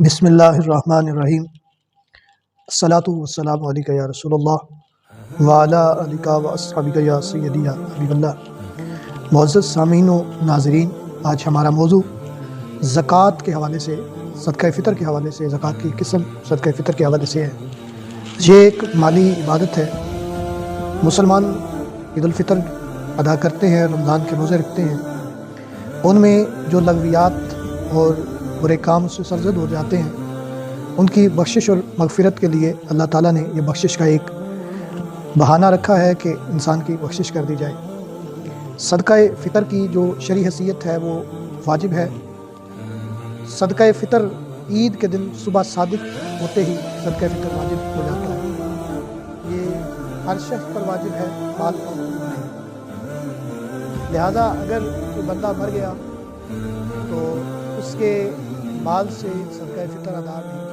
بسم اللہ الرحمن الرحیم۔ الصلاۃ والسلام علیک یا رسول اللہ وعلی آلک و اصحابک یا سیدی یا حبیب اللہ۔ معزز سامعین و ناظرین، آج ہمارا موضوع زکوٰۃ کے حوالے سے، صدقہ فطر کے حوالے سے، زکوٰۃ کی قسم صدقہ فطر کے حوالے سے ہے۔ یہ ایک مالی عبادت ہے۔ مسلمان عید الفطر ادا کرتے ہیں، رمضان کے روزے رکھتے ہیں، ان میں جو لغویات اور برے کام اس سے سرزد ہو جاتے ہیں، ان کی بخشش اور مغفرت کے لیے اللہ تعالیٰ نے یہ بخشش کا ایک بہانہ رکھا ہے کہ انسان کی بخشش کر دی جائے۔ صدقہ فطر کی جو شرعی حیثیت ہے وہ واجب ہے۔ صدقہ فطر عید کے دن صبح صادق ہوتے ہی صدقہ فطر واجب ہو جاتا ہے۔ یہ ہر شخص پر واجب ہے، مال پر نہیں۔ لہذا اگر کوئی بندہ مر گیا تو اس کے مال سے صدقہ فطر ادا نہیں